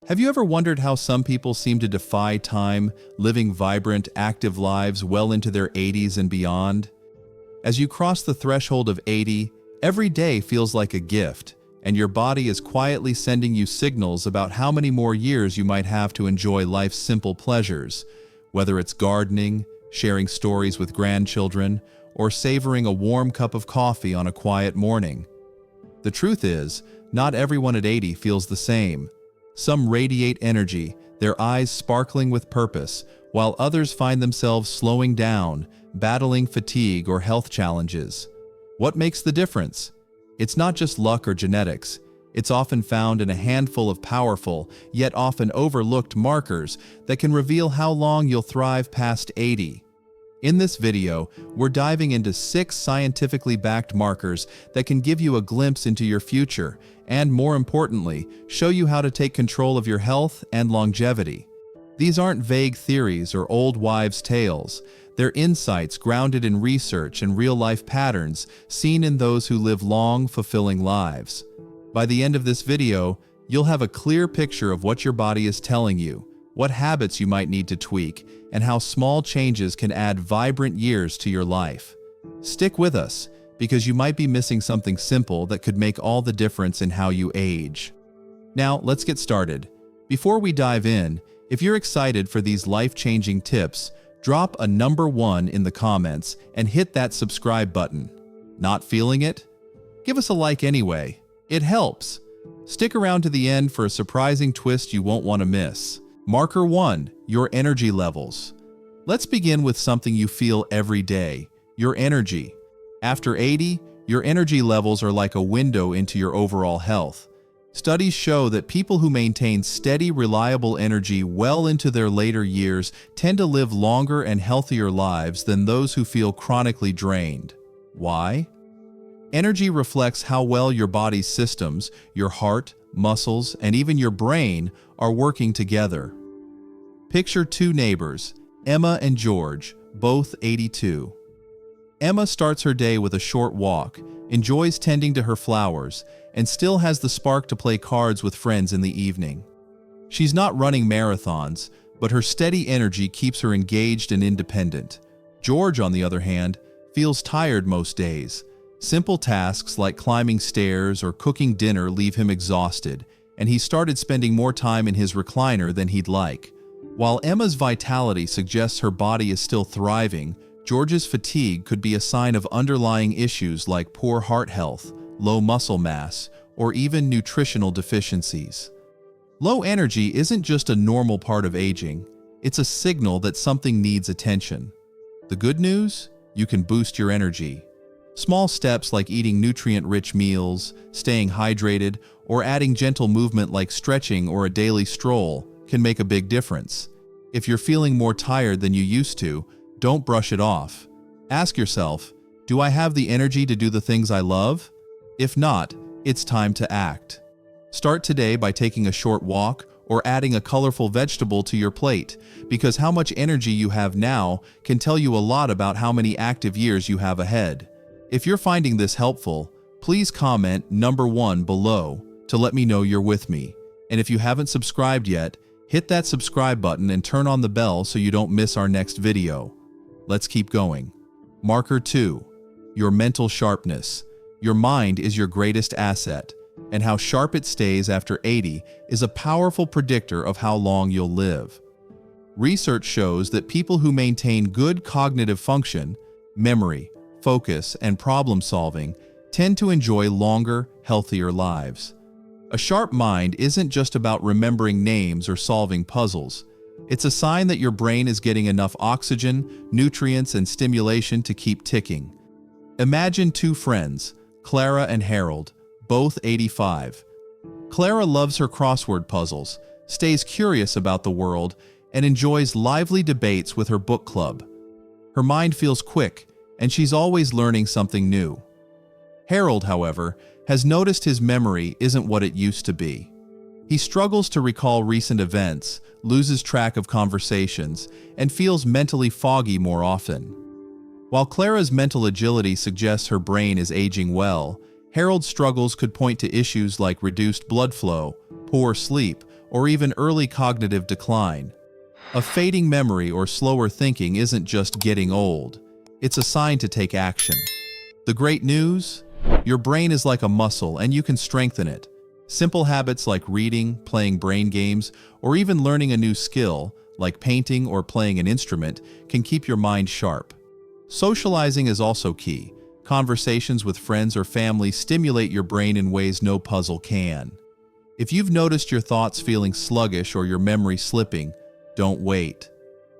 Have you ever wondered how some people seem to defy time, living vibrant, active lives well into their 80s and beyond? As you cross the threshold of 80, every day feels like a gift, and your body is quietly sending you signals about how many more years you might have to enjoy life's simple pleasures, whether it's gardening, sharing stories with grandchildren, or savoring a warm cup of coffee on a quiet morning. The truth is, not everyone at 80 feels the same. Some radiate energy, their eyes sparkling with purpose, while others find themselves slowing down, battling fatigue or health challenges. What makes the difference? It's not just luck or genetics. It's often found in a handful of powerful, yet often overlooked markers that can reveal how long you'll thrive past 80. In this video, we're diving into 6 scientifically backed markers that can give you a glimpse into your future and, more importantly, show you how to take control of your health and longevity. These aren't vague theories or old wives' tales. They're insights grounded in research and real-life patterns seen in those who live long, fulfilling lives. By the end of this video, you'll have a clear picture of what your body is telling you, what habits you might need to tweak, and how small changes can add vibrant years to your life. Stick with us, because you might be missing something simple that could make all the difference in how you age. Now, let's get started. Before we dive in, if you're excited for these life-changing tips, drop a number 1 in the comments and hit that subscribe button. Not feeling it? Give us a like anyway. It helps. Stick around to the end for a surprising twist you won't want to miss. Marker 1, your energy levels. Let's begin with something you feel every day, your energy. After 80, your energy levels are like a window into your overall health. Studies show that people who maintain steady, reliable energy well into their later years tend to live longer and healthier lives than those who feel chronically drained. Why? Energy reflects how well your body's systems, your heart, muscles, and even your brain are working together. Picture 2 neighbors, Emma and George, both 82. Emma starts her day with a short walk, enjoys tending to her flowers, and still has the spark to play cards with friends in the evening. She's not running marathons, but her steady energy keeps her engaged and independent. George, on the other hand, feels tired most days. Simple tasks like climbing stairs or cooking dinner leave him exhausted, and he started spending more time in his recliner than he'd like. While Emma's vitality suggests her body is still thriving, George's fatigue could be a sign of underlying issues like poor heart health, low muscle mass, or even nutritional deficiencies. Low energy isn't just a normal part of aging, it's a signal that something needs attention. The good news? You can boost your energy. Small steps like eating nutrient-rich meals, staying hydrated, or adding gentle movement like stretching or a daily stroll can make a big difference. If you're feeling more tired than you used to, don't brush it off. Ask yourself, do I have the energy to do the things I love? If not, it's time to act. Start today by taking a short walk or adding a colorful vegetable to your plate, because how much energy you have now can tell you a lot about how many active years you have ahead. If you're finding this helpful, please comment number 1 below to let me know you're with me. And if you haven't subscribed yet, hit that subscribe button and turn on the bell so you don't miss our next video. Let's keep going. Marker 2, your mental sharpness. Your mind is your greatest asset, and how sharp it stays after 80 is a powerful predictor of how long you'll live. Research shows that people who maintain good cognitive function, memory, focus, and problem solving tend to enjoy longer, healthier lives. A sharp mind isn't just about remembering names or solving puzzles. It's a sign that your brain is getting enough oxygen, nutrients, and stimulation to keep ticking. Imagine 2 friends, Clara and Harold, both 85. Clara loves her crossword puzzles, stays curious about the world, and enjoys lively debates with her book club. Her mind feels quick, and she's always learning something new. Harold, however, has noticed his memory isn't what it used to be. He struggles to recall recent events, loses track of conversations, and feels mentally foggy more often. While Clara's mental agility suggests her brain is aging well, Harold's struggles could point to issues like reduced blood flow, poor sleep, or even early cognitive decline. A fading memory or slower thinking isn't just getting old. It's a sign to take action. The great news? Your brain is like a muscle and you can strengthen it. Simple habits like reading, playing brain games, or even learning a new skill, like painting or playing an instrument, can keep your mind sharp. Socializing is also key. Conversations with friends or family stimulate your brain in ways no puzzle can. If you've noticed your thoughts feeling sluggish or your memory slipping, don't wait.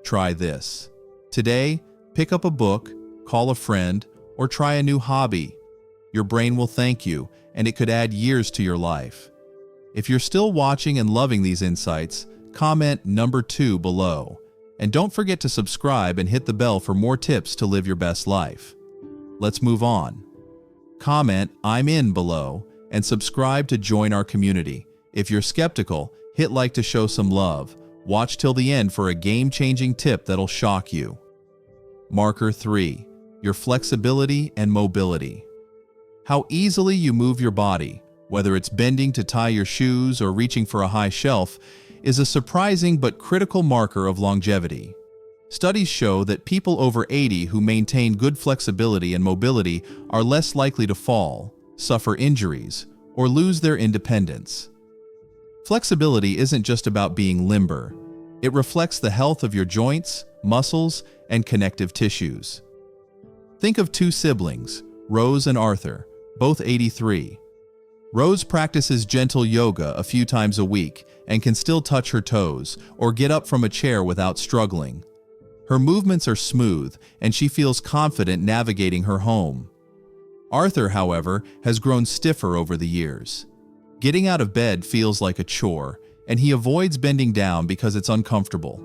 Try this. Today, pick up a book, call a friend, or try a new hobby. Your brain will thank you, and it could add years to your life. If you're still watching and loving these insights, comment number 2 below. And don't forget to subscribe and hit the bell for more tips to live your best life. Let's move on. Comment "I'm in" below and subscribe to join our community. If you're skeptical, hit like to show some love. Watch till the end for a game-changing tip that'll shock you. Marker 3. Your flexibility and mobility. How easily you move your body, whether it's bending to tie your shoes or reaching for a high shelf, is a surprising but critical marker of longevity. Studies show that people over 80 who maintain good flexibility and mobility are less likely to fall, suffer injuries, or lose their independence. Flexibility isn't just about being limber. It reflects the health of your joints, muscles, and connective tissues. Think of 2 siblings, Rose and Arthur, both 83. Rose practices gentle yoga a few times a week and can still touch her toes or get up from a chair without struggling. Her movements are smooth and she feels confident navigating her home. Arthur, however, has grown stiffer over the years. Getting out of bed feels like a chore, and he avoids bending down because it's uncomfortable.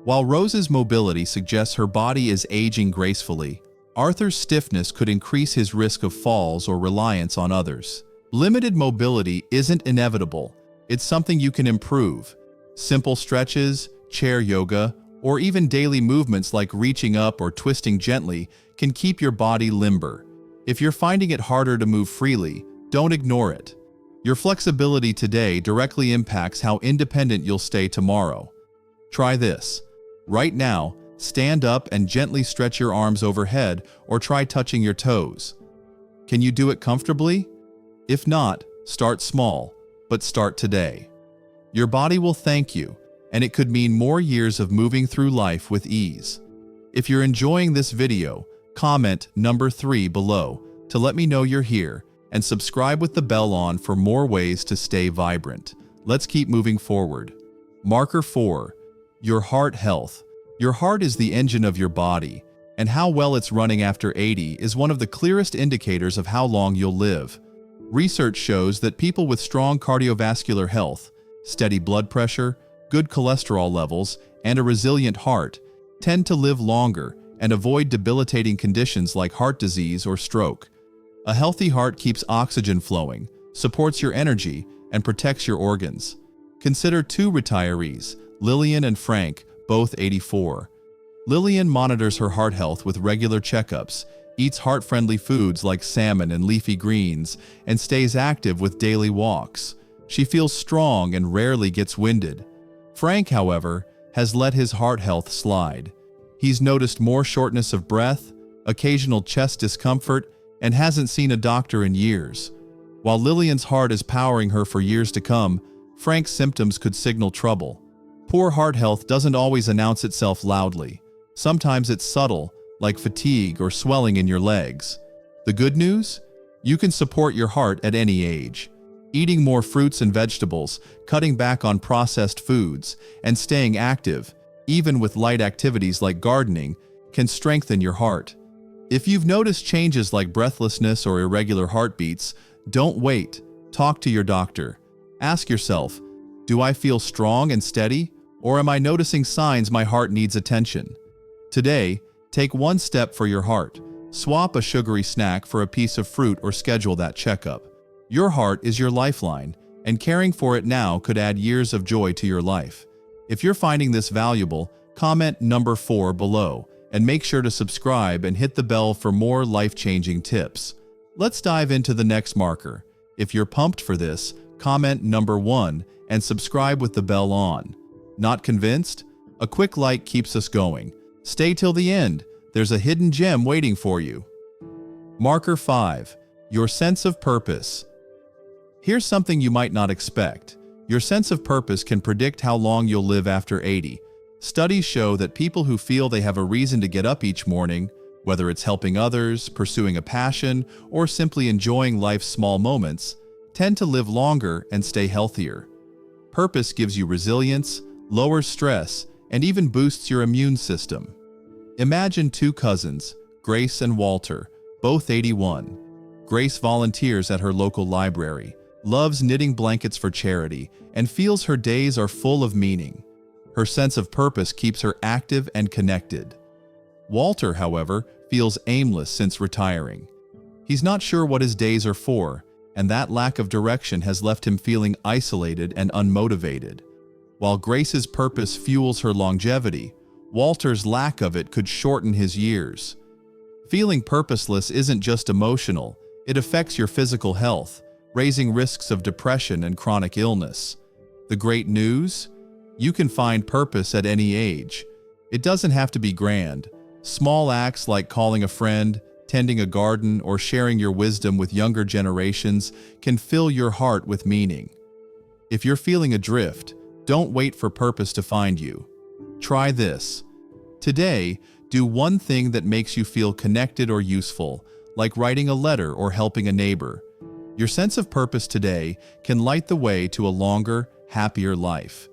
While Rose's mobility suggests her body is aging gracefully, Arthur's stiffness could increase his risk of falls or reliance on others. Limited mobility isn't inevitable. It's something you can improve. Simple stretches, chair yoga, or even daily movements like reaching up or twisting gently can keep your body limber. If you're finding it harder to move freely, don't ignore it. Your flexibility today directly impacts how independent you'll stay tomorrow. Try this. Right now, stand up and gently stretch your arms overhead or try touching your toes. Can you do it comfortably? If not, start small, but start today. Your body will thank you, and it could mean more years of moving through life with ease. If you're enjoying this video, comment number 3 below to let me know you're here, and subscribe with the bell on for more ways to stay vibrant. Let's keep moving forward. Marker 4. Your heart health. Your heart is the engine of your body, and how well it's running after 80 is one of the clearest indicators of how long you'll live. Research shows that people with strong cardiovascular health, steady blood pressure, good cholesterol levels, and a resilient heart tend to live longer and avoid debilitating conditions like heart disease or stroke. A healthy heart keeps oxygen flowing, supports your energy, and protects your organs. Consider 2 retirees, Lillian and Frank, both 84. Lillian monitors her heart health with regular checkups, eats heart-friendly foods like salmon and leafy greens, and stays active with daily walks. She feels strong and rarely gets winded. Frank, however, has let his heart health slide. He's noticed more shortness of breath, occasional chest discomfort, and hasn't seen a doctor in years. While Lillian's heart is powering her for years to come, Frank's symptoms could signal trouble. Poor heart health doesn't always announce itself loudly. Sometimes it's subtle, like fatigue or swelling in your legs. The good news? You can support your heart at any age. Eating more fruits and vegetables, cutting back on processed foods, and staying active, even with light activities like gardening, can strengthen your heart. If you've noticed changes like breathlessness or irregular heartbeats, don't wait. Talk to your doctor. Ask yourself, do I feel strong and steady, or am I noticing signs my heart needs attention? Today, take one step for your heart. Swap a sugary snack for a piece of fruit or schedule that checkup. Your heart is your lifeline, and caring for it now could add years of joy to your life. If you're finding this valuable, comment number 4 below, and make sure to subscribe and hit the bell for more life-changing tips. Let's dive into the next marker. If you're pumped for this, comment number 1, and subscribe with the bell on. Not convinced? A quick like keeps us going. Stay till the end. There's a hidden gem waiting for you. Marker 5. Your sense of purpose. Here's something you might not expect. Your sense of purpose can predict how long you'll live after 80. Studies show that people who feel they have a reason to get up each morning, whether it's helping others, pursuing a passion, or simply enjoying life's small moments, tend to live longer and stay healthier. Purpose gives you resilience, lowers stress, and even boosts your immune system. Imagine two cousins, Grace and Walter, both 81. Grace volunteers at her local library, loves knitting blankets for charity, and feels her days are full of meaning. Her sense of purpose keeps her active and connected. Walter, however, feels aimless since retiring. He's not sure what his days are for, and that lack of direction has left him feeling isolated and unmotivated. While Grace's purpose fuels her longevity, Walter's lack of it could shorten his years. Feeling purposeless isn't just emotional, it affects your physical health, raising risks of depression and chronic illness. The great news? You can find purpose at any age. It doesn't have to be grand. Small acts like calling a friend, tending a garden, or sharing your wisdom with younger generations can fill your heart with meaning. If you're feeling adrift, don't wait for purpose to find you. Try this. Today, do one thing that makes you feel connected or useful, like writing a letter or helping a neighbor. Your sense of purpose today can light the way to a longer, happier life.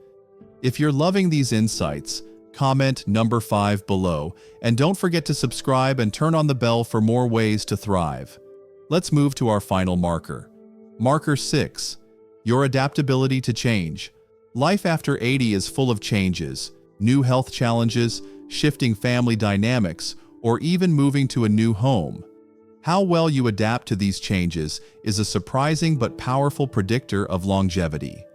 If you're loving these insights, comment number 5 below, and don't forget to subscribe and turn on the bell for more ways to thrive. Let's move to our final marker. Marker 6. Your adaptability to change. Life after 80 is full of changes, new health challenges, shifting family dynamics, or even moving to a new home. How well you adapt to these changes is a surprising but powerful predictor of longevity.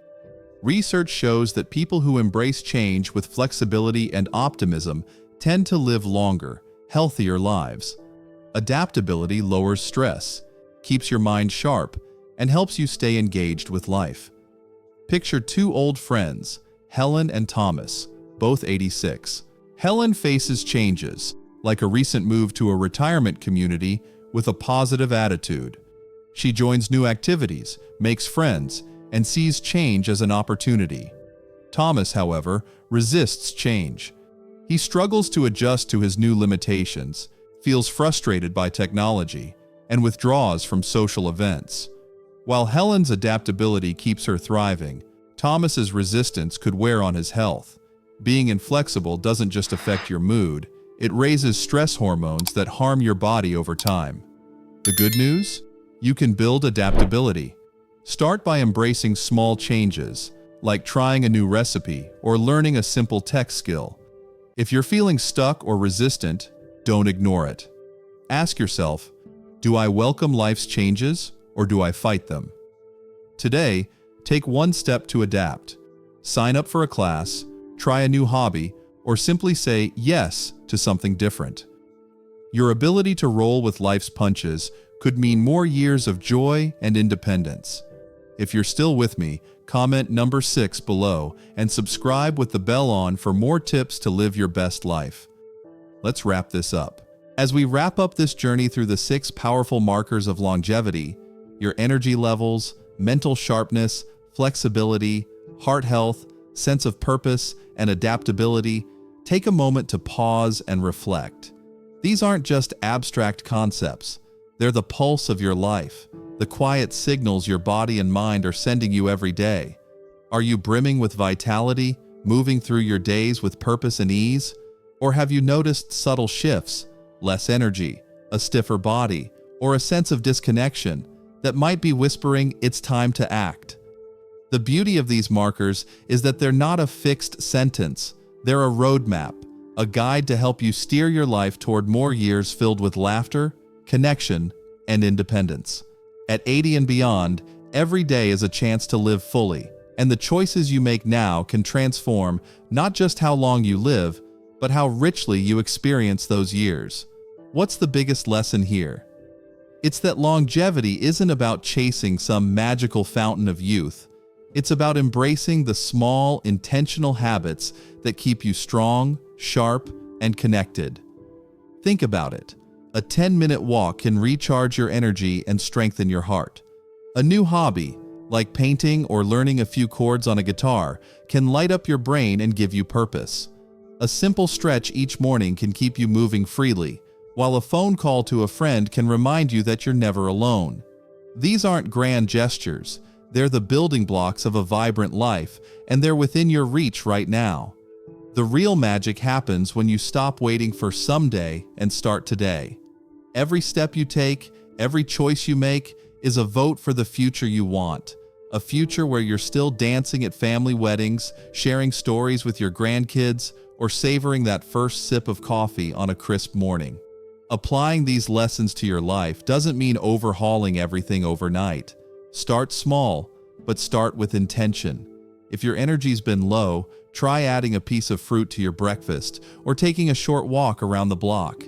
Research shows that people who embrace change with flexibility and optimism tend to live longer, healthier lives. Adaptability lowers stress, keeps your mind sharp, and helps you stay engaged with life. Picture two old friends, Helen and Thomas, both 86. Helen faces changes, like a recent move to a retirement community, with a positive attitude. She joins new activities, makes friends, and sees change as an opportunity. Thomas, however, resists change. He struggles to adjust to his new limitations, feels frustrated by technology, and withdraws from social events. While Helen's adaptability keeps her thriving, Thomas's resistance could wear on his health. Being inflexible doesn't just affect your mood, it raises stress hormones that harm your body over time. The good news? You can build adaptability. Start by embracing small changes, like trying a new recipe or learning a simple tech skill. If you're feeling stuck or resistant, don't ignore it. Ask yourself, do I welcome life's changes or do I fight them? Today, take one step to adapt. Sign up for a class, try a new hobby, or simply say yes to something different. Your ability to roll with life's punches could mean more years of joy and independence. If you're still with me, comment number 6 below and subscribe with the bell on for more tips to live your best life. Let's wrap this up. As we wrap up this journey through the 6 powerful markers of longevity, your energy levels, mental sharpness, flexibility, heart health, sense of purpose, and adaptability, take a moment to pause and reflect. These aren't just abstract concepts. They're the pulse of your life, the quiet signals your body and mind are sending you every day. Are you brimming with vitality, moving through your days with purpose and ease? Or have you noticed subtle shifts, less energy, a stiffer body, or a sense of disconnection that might be whispering it's time to act? The beauty of these markers is that they're not a fixed sentence. They're a roadmap, a guide to help you steer your life toward more years filled with laughter, connection, and independence. At 80 and beyond, every day is a chance to live fully, and the choices you make now can transform not just how long you live, but how richly you experience those years. What's the biggest lesson here? It's that longevity isn't about chasing some magical fountain of youth. It's about embracing the small, intentional habits that keep you strong, sharp, and connected. Think about it. A 10-minute walk can recharge your energy and strengthen your heart. A new hobby, like painting or learning a few chords on a guitar, can light up your brain and give you purpose. A simple stretch each morning can keep you moving freely, while a phone call to a friend can remind you that you're never alone. These aren't grand gestures. They're the building blocks of a vibrant life, and they're within your reach right now. The real magic happens when you stop waiting for someday and start today. Every step you take, every choice you make, is a vote for the future you want. A future where you're still dancing at family weddings, sharing stories with your grandkids, or savoring that first sip of coffee on a crisp morning. Applying these lessons to your life doesn't mean overhauling everything overnight. Start small, but start with intention. If your energy's been low, try adding a piece of fruit to your breakfast or taking a short walk around the block.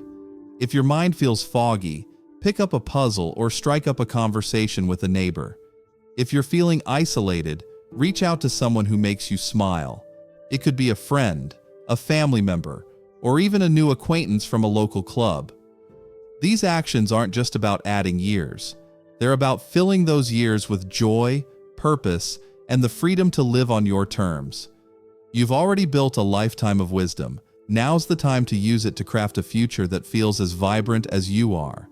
If your mind feels foggy, pick up a puzzle or strike up a conversation with a neighbor. If you're feeling isolated, reach out to someone who makes you smile. It could be a friend, a family member, or even a new acquaintance from a local club. These actions aren't just about adding years. They're about filling those years with joy, purpose, and the freedom to live on your terms. You've already built a lifetime of wisdom. Now's the time to use it to craft a future that feels as vibrant as you are.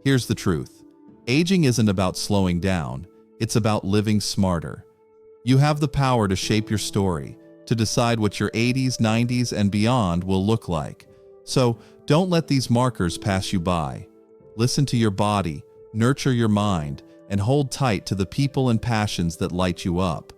Here's the truth. Aging isn't about slowing down. It's about living smarter. You have the power to shape your story, to decide what your 80s, 90s, and beyond will look like. So don't let these markers pass you by. Listen to your body, nurture your mind, and hold tight to the people and passions that light you up.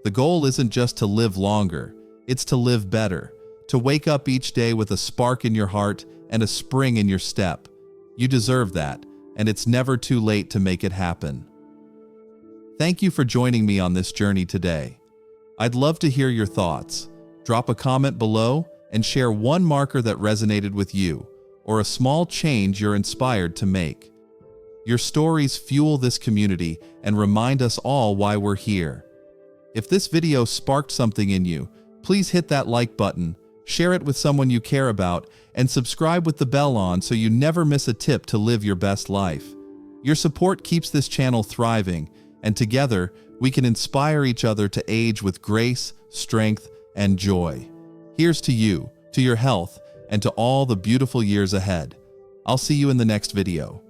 The goal isn't just to live longer, it's to live better, to wake up each day with a spark in your heart and a spring in your step. You deserve that, and it's never too late to make it happen. Thank you for joining me on this journey today. I'd love to hear your thoughts. Drop a comment below and share one marker that resonated with you, or a small change you're inspired to make. Your stories fuel this community and remind us all why we're here. If this video sparked something in you, please hit that like button, share it with someone you care about, and subscribe with the bell on so you never miss a tip to live your best life. Your support keeps this channel thriving, and together we can inspire each other to age with grace, strength, and joy. Here's to you, to your health, and to all the beautiful years ahead. I'll see you in the next video.